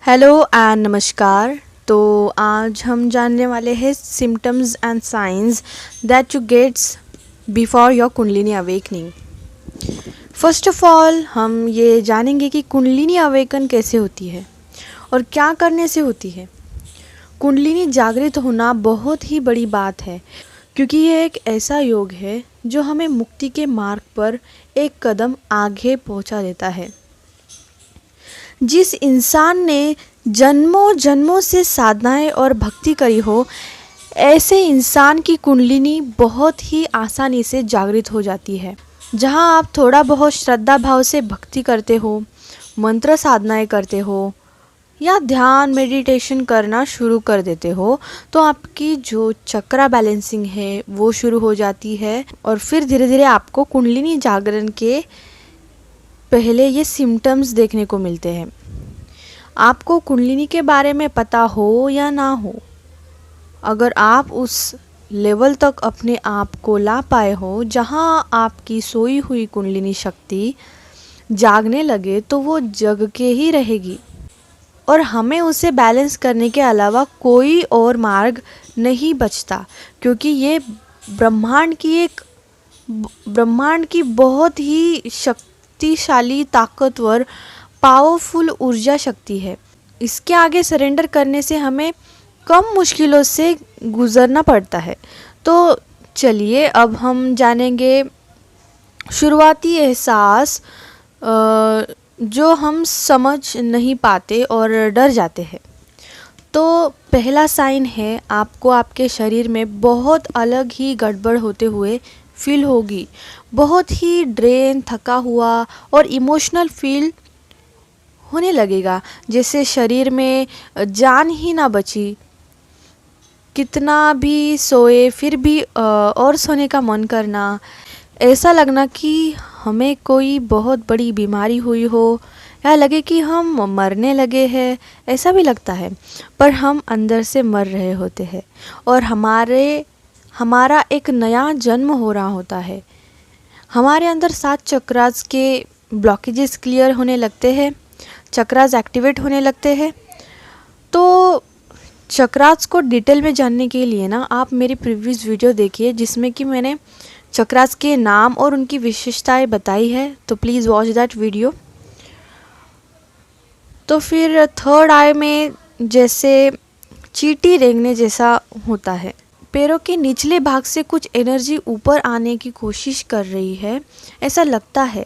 Hello and नमस्कार। तो आज हम जानने वाले हैं symptoms and science that you gets before your Kundalini awakening. First of all हम ये जानेंगे कि कुंडलिनी अवेकन कैसे होती है और क्या करने से होती है। कुंडलिनी जागृत होना बहुत ही बड़ी बात है, क्योंकि ये एक ऐसा योग है जो हमें मुक्ति के मार्ग पर एक कदम आगे पहुंचा देता है। जिस इंसान ने जन्मों जन्मों से साधनाएं और भक्ति करी हो, ऐसे इंसान की कुंडलिनी बहुत ही आसानी से जागृत हो जाती है। जहां आप थोड़ा बहुत श्रद्धा भाव से भक्ति करते हो, मंत्र साधनाएं करते हो या ध्यान मेडिटेशन करना शुरू कर देते हो, तो आपकी जो चक्रा बैलेंसिंग है वो शुरू हो जाती है और फिर धीरे धीरे आपको कुंडलिनी जागरण के पहले ये सिम्टम्स देखने को मिलते हैं। आपको कुंडलिनी के बारे में पता हो या ना हो, अगर आप उस लेवल तक अपने आप को ला पाए हो जहां आपकी सोई हुई कुंडलिनी शक्ति जागने लगे, तो वो जग के ही रहेगी और हमें उसे बैलेंस करने के अलावा कोई और मार्ग नहीं बचता, क्योंकि ये ब्रह्मांड की बहुत ही शक्तिशाली, ताकतवर, पावरफुल ऊर्जा शक्ति है। इसके आगे सरेंडर करने से हमें कम मुश्किलों से गुजरना पड़ता है। तो चलिए अब हम जानेंगे शुरुआती एहसास जो हम समझ नहीं पाते और डर जाते हैं। तो पहला साइन है, आपको आपके शरीर में बहुत अलग ही गड़बड़ होते हुए फील होगी। बहुत ही ड्रेन, थका हुआ और इमोशनल फील होने लगेगा, जैसे शरीर में जान ही ना बची। कितना भी सोए फिर भी और सोने का मन करना, ऐसा लगना कि हमें कोई बहुत बड़ी बीमारी हुई हो या लगे कि हम मरने लगे हैं, ऐसा भी लगता है, पर हम अंदर से मर रहे होते हैं और हमारा एक नया जन्म हो रहा होता है। हमारे अंदर 7 चक्रास के ब्लॉकेजेस क्लियर होने लगते हैं, चक्रास एक्टिवेट होने लगते हैं। तो चक्रास को डिटेल में जानने के लिए ना आप मेरी प्रीवियस वीडियो देखिए, जिसमें कि मैंने चक्रास के नाम और उनकी विशेषताएं बताई है, तो प्लीज़ वॉच दैट वीडियो। तो फिर थर्ड आई में जैसे चींटी रेंगने जैसा होता है, पैरों के निचले भाग से कुछ एनर्जी ऊपर आने की कोशिश कर रही है, ऐसा लगता है।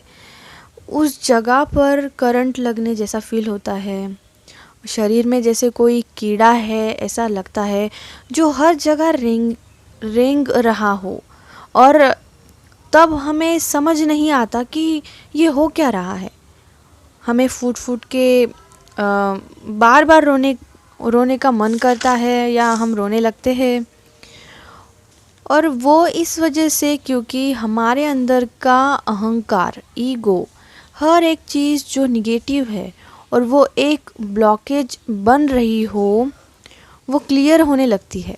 उस जगह पर करंट लगने जैसा फील होता है। शरीर में जैसे कोई कीड़ा है ऐसा लगता है, जो हर जगह रेंग रहा हो, और तब हमें समझ नहीं आता कि ये हो क्या रहा है। हमें फूट फूट के बार बार रोने का मन करता है या हम रोने लगते हैं, और वो इस वजह से क्योंकि हमारे अंदर का अहंकार, ईगो, हर एक चीज़ जो निगेटिव है और वो एक ब्लॉकेज बन रही हो, वो क्लियर होने लगती है।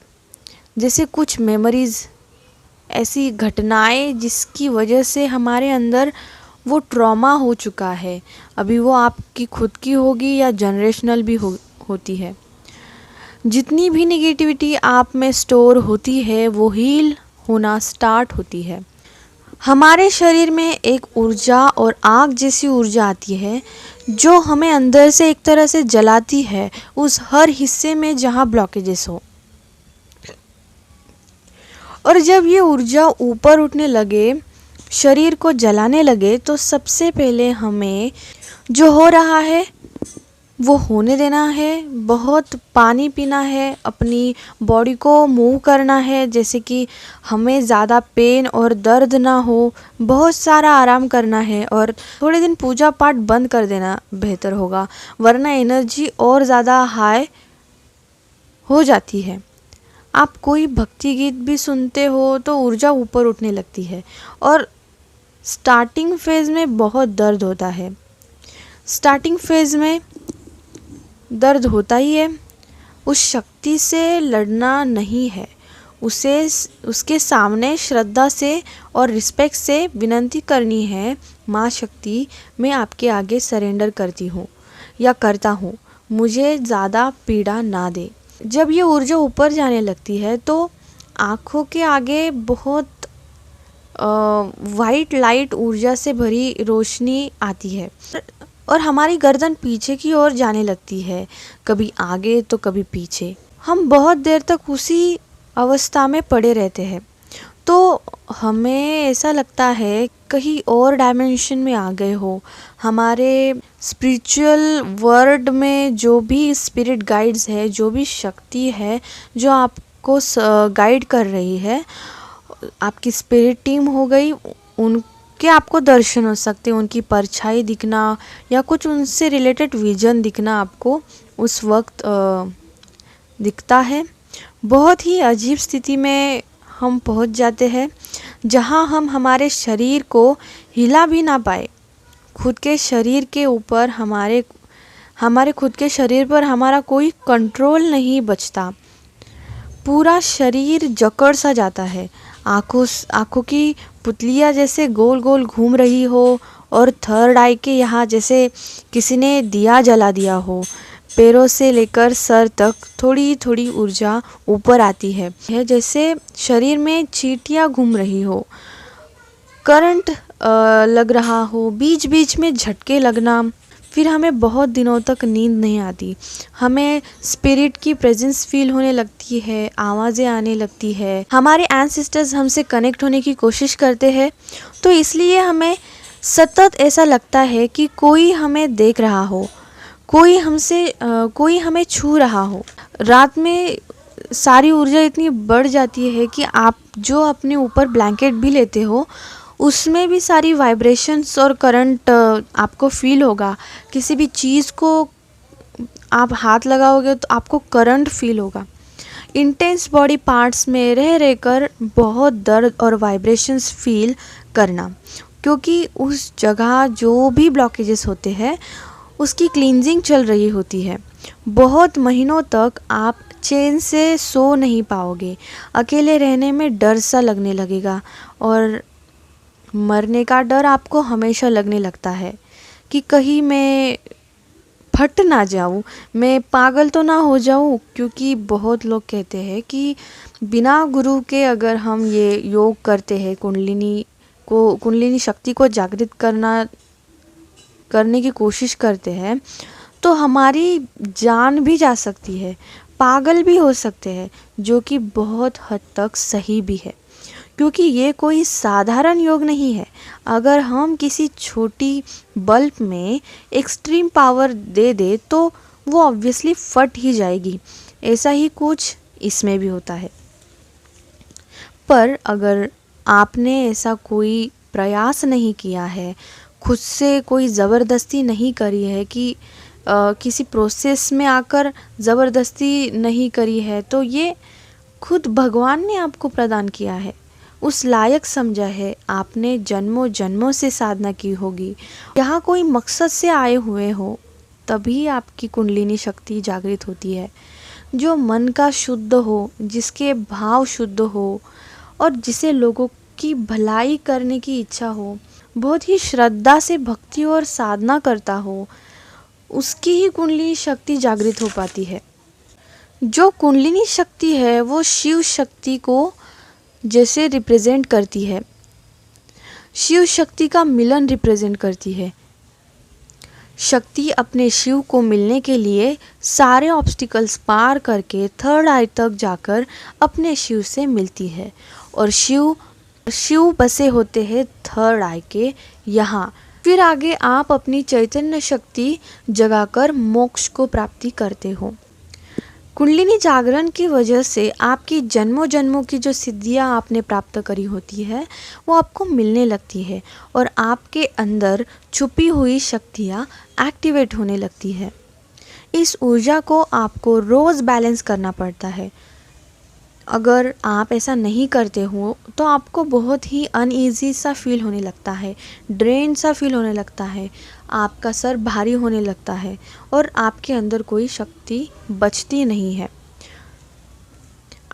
जैसे कुछ मेमोरीज़, ऐसी घटनाएं जिसकी वजह से हमारे अंदर वो ट्रॉमा हो चुका है, अभी वो आपकी खुद की होगी या जनरेशनल भी होती है। जितनी भी नेगेटिविटी आप में स्टोर होती है वो हील होना स्टार्ट होती है। हमारे शरीर में एक ऊर्जा और आग जैसी ऊर्जा आती है, जो हमें अंदर से एक तरह से जलाती है उस हर हिस्से में जहाँ ब्लॉकेजेस हो। और जब ये ऊर्जा ऊपर उठने लगे, शरीर को जलाने लगे, तो सबसे पहले हमें जो हो रहा है वो होने देना है। बहुत पानी पीना है, अपनी बॉडी को मूव करना है, जैसे कि हमें ज़्यादा पेन और दर्द ना हो। बहुत सारा आराम करना है और थोड़े दिन पूजा पाठ बंद कर देना बेहतर होगा, वरना एनर्जी और ज़्यादा हाई हो जाती है। आप कोई भक्ति गीत भी सुनते हो तो ऊर्जा ऊपर उठने लगती है, और स्टार्टिंग फेज़ में बहुत दर्द होता है। स्टार्टिंग फेज़ में दर्द होता ही है। उस शक्ति से लड़ना नहीं है, उसके सामने श्रद्धा से और रिस्पेक्ट से विनती करनी है, माँ शक्ति, मैं आपके आगे सरेंडर करती हूँ या करता हूँ। मुझे ज़्यादा पीड़ा ना दे। जब ये ऊर्जा ऊपर जाने लगती है तो आँखों के आगे बहुत वाइट लाइट ऊर्जा से भरी रोशनी आती है और हमारी गर्दन पीछे की ओर जाने लगती है, कभी आगे तो कभी पीछे। हम बहुत देर तक उसी अवस्था में पड़े रहते हैं, तो हमें ऐसा लगता है कहीं और डायमेंशन में आ गए हो। हमारे स्पिरिचुअल वर्ल्ड में जो भी स्पिरिट गाइड्स है, जो भी शक्ति है जो आपको गाइड कर रही है, आपकी स्पिरिट टीम हो गई, उनके आपको दर्शन हो सकते हैं, उनकी परछाई दिखना या कुछ उनसे रिलेटेड विजन दिखना आपको उस वक्त दिखता है। बहुत ही अजीब स्थिति में हम पहुंच जाते हैं जहां हम हमारे शरीर को हिला भी ना पाए। खुद के शरीर के ऊपर हमारे खुद के शरीर पर हमारा कोई कंट्रोल नहीं बचता। पूरा शरीर जकड़ सा जाता है, आँखों की पुतलियाँ जैसे गोल गोल घूम रही हो और थर्ड आई के यहाँ जैसे किसी ने दिया जला दिया हो। पैरों से लेकर सर तक थोड़ी थोड़ी ऊर्जा ऊपर आती है जैसे शरीर में चींटियाँ घूम रही हो, करंट लग रहा हो, बीच बीच में झटके लगना। फिर हमें बहुत दिनों तक नींद नहीं आती। हमें स्पिरिट की प्रेजेंस फील होने लगती है, आवाज़ें आने लगती है। हमारे एंसेस्टर्स हमसे कनेक्ट होने की कोशिश करते हैं, तो इसलिए हमें सतत ऐसा लगता है कि कोई हमें देख रहा हो, कोई हमें छू रहा हो। रात में सारी ऊर्जा इतनी बढ़ जाती है कि आप जो अपने ऊपर ब्लैंकेट भी लेते हो उसमें भी सारी वाइब्रेशंस और करंट आपको फील होगा। किसी भी चीज़ को आप हाथ लगाओगे तो आपको करंट फील होगा। इंटेंस बॉडी पार्ट्स में रह रहकर बहुत दर्द और वाइब्रेशंस फील करना, क्योंकि उस जगह जो भी ब्लॉकेजेस होते हैं उसकी क्लींजिंग चल रही होती है। बहुत महीनों तक आप चैन से सो नहीं पाओगे। अकेले रहने में डर सा लगने लगेगा और मरने का डर आपको हमेशा लगने लगता है कि कहीं मैं फट ना जाऊं, मैं पागल तो ना हो जाऊं। क्योंकि बहुत लोग कहते हैं कि बिना गुरु के अगर हम ये योग करते हैं, कुंडलिनी शक्ति को जागृत करने की कोशिश करते हैं, तो हमारी जान भी जा सकती है, पागल भी हो सकते हैं, जो कि बहुत हद तक सही भी है। क्योंकि ये कोई साधारण योग नहीं है। अगर हम किसी छोटी बल्ब में एक्सट्रीम पावर दे दे तो वो ऑब्वियसली फट ही जाएगी। ऐसा ही कुछ इसमें भी होता है। पर अगर आपने ऐसा कोई प्रयास नहीं किया है, खुद से कोई ज़बरदस्ती नहीं करी है कि किसी प्रोसेस में आकर ज़बरदस्ती नहीं करी है, तो ये खुद भगवान ने आपको प्रदान किया है, उस लायक समझा है। आपने जन्मों जन्मों से साधना की होगी, यहाँ कोई मकसद से आए हुए हो, तभी आपकी कुंडलिनी शक्ति जागृत होती है। जो मन का शुद्ध हो, जिसके भाव शुद्ध हो और जिसे लोगों की भलाई करने की इच्छा हो, बहुत ही श्रद्धा से भक्ति और साधना करता हो, उसकी ही कुंडलिनी शक्ति जागृत हो पाती है। जो कुंडलिनी शक्ति है वो शिव शक्ति को जैसे रिप्रेजेंट करती है, शिव शक्ति का मिलन रिप्रेजेंट करती है। शक्ति अपने शिव को मिलने के लिए सारे ऑब्स्टिकल्स पार करके थर्ड आई तक जाकर अपने शिव से मिलती है और शिव बसे होते हैं थर्ड आई के यहाँ। फिर आगे आप अपनी चैतन्य शक्ति जगाकर मोक्ष को प्राप्ति करते हो। कुंडलिनी जागरण की वजह से आपकी जन्मों जन्मों की जो सिद्धियां आपने प्राप्त करी होती है वो आपको मिलने लगती है और आपके अंदर छुपी हुई शक्तियां एक्टिवेट होने लगती है। इस ऊर्जा को आपको रोज़ बैलेंस करना पड़ता है। अगर आप ऐसा नहीं करते हो तो आपको बहुत ही अनईजी सा फील होने लगता है, ड्रेन सा फील होने लगता है, आपका सर भारी होने लगता है और आपके अंदर कोई शक्ति बचती नहीं है।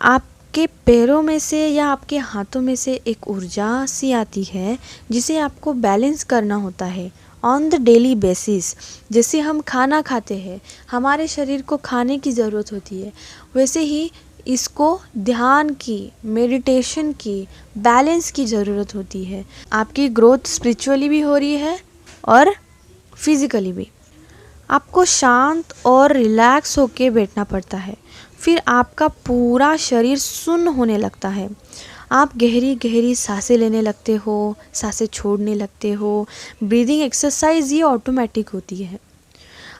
आपके पैरों में से या आपके हाथों में से एक ऊर्जा सी आती है जिसे आपको बैलेंस करना होता है ऑन द डेली बेसिस। जैसे हम खाना खाते हैं, हमारे शरीर को खाने की ज़रूरत होती है, वैसे ही इसको ध्यान की, मेडिटेशन की, बैलेंस की ज़रूरत होती है। आपकी ग्रोथ स्पिरिचुअली भी हो रही है और फिज़िकली भी। आपको शांत और रिलैक्स होके बैठना पड़ता है, फिर आपका पूरा शरीर सुन्न होने लगता है। आप गहरी गहरी सांसें लेने लगते हो, सांसें छोड़ने लगते हो। ब्रीदिंग एक्सरसाइज ये ऑटोमेटिक होती है।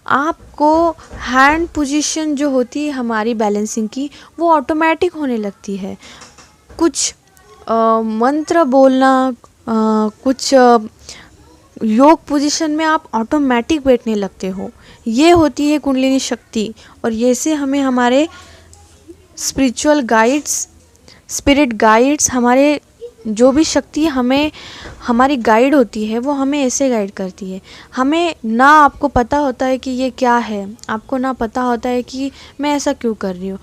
आपको हैंड पोजीशन जो होती है हमारी बैलेंसिंग की, वो ऑटोमेटिक होने लगती है। कुछ मंत्र बोलना, कुछ योग पोजीशन में आप ऑटोमेटिक बैठने लगते हो। ये होती है कुंडलिनी शक्ति। और ये से हमें हमारे स्पिरिचुअल गाइड्स, स्पिरिट गाइड्स, हमारे जो भी शक्ति हमें हमारी गाइड होती है, वो हमें ऐसे गाइड करती है। हमें ना आपको पता होता है कि ये क्या है, आपको ना पता होता है कि मैं ऐसा क्यों कर रही हूँ।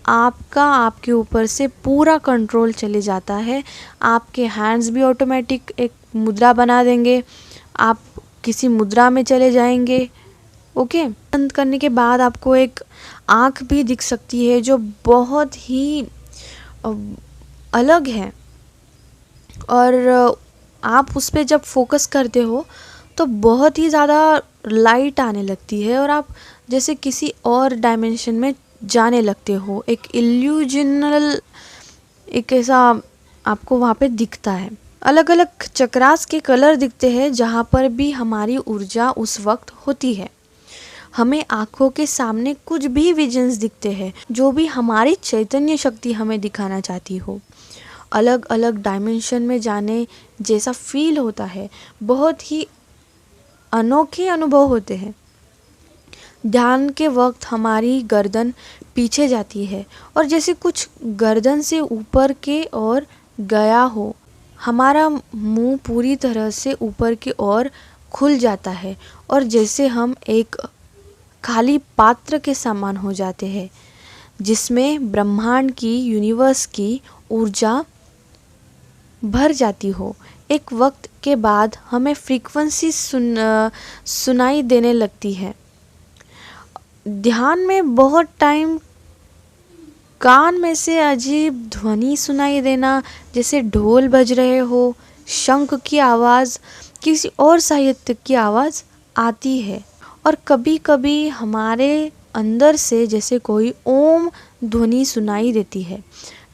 आपके ऊपर से पूरा कंट्रोल चले जाता है। आपके हैंड्स भी ऑटोमेटिक एक मुद्रा बना देंगे, आप किसी मुद्रा में चले जाएंगे। ओके, बंद करने के बाद आपको एक आँख भी दिख सकती है जो बहुत ही अलग है, और आप उस पर जब फोकस करते हो तो बहुत ही ज़्यादा लाइट आने लगती है और आप जैसे किसी और डायमेंशन में जाने लगते हो। एक इल्यूजनल, एक ऐसा आपको वहाँ पे दिखता है। अलग अलग चक्रास के कलर दिखते हैं जहाँ पर भी हमारी ऊर्जा उस वक्त होती है। हमें आँखों के सामने कुछ भी विजन्स दिखते हैं जो भी हमारी चैतन्य शक्ति हमें दिखाना चाहती हो। अलग अलग डायमेंशन में जाने जैसा फील होता है। बहुत ही अनोखे अनुभव होते हैं। ध्यान के वक्त हमारी गर्दन पीछे जाती है और जैसे कुछ गर्दन से ऊपर के ओर गया हो। हमारा मुंह पूरी तरह से ऊपर की ओर खुल जाता है और जैसे हम एक खाली पात्र के समान हो जाते हैं जिसमें ब्रह्मांड की, यूनिवर्स की ऊर्जा भर जाती हो। एक वक्त के बाद हमें फ्रीक्वेंसी सुनाई देने लगती है। ध्यान में बहुत टाइम कान में से अजीब ध्वनि सुनाई देना, जैसे ढोल बज रहे हो, शंख की आवाज़, किसी और साहित्य की आवाज़ आती है। और कभी कभी हमारे अंदर से जैसे कोई ओम ध्वनि सुनाई देती है,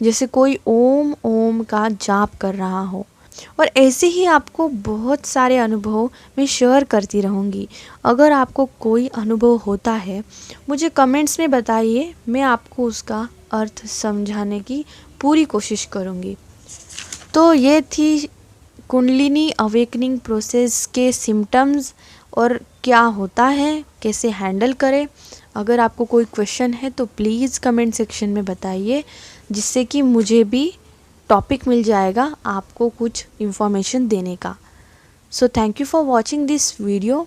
जैसे कोई ओम ओम का जाप कर रहा हो। और ऐसे ही आपको बहुत सारे अनुभव मैं शेयर करती रहूँगी। अगर आपको कोई अनुभव होता है मुझे कमेंट्स में बताइए, मैं आपको उसका अर्थ समझाने की पूरी कोशिश करूँगी। तो ये थी कुंडलिनी अवेकनिंग प्रोसेस के सिम्टम्स और क्या होता है, कैसे हैंडल करें। अगर आपको कोई क्वेश्चन है तो प्लीज़ कमेंट सेक्शन में बताइए, जिससे कि मुझे भी टॉपिक मिल जाएगा आपको कुछ इन्फॉर्मेशन देने का। So thank you for watching this video.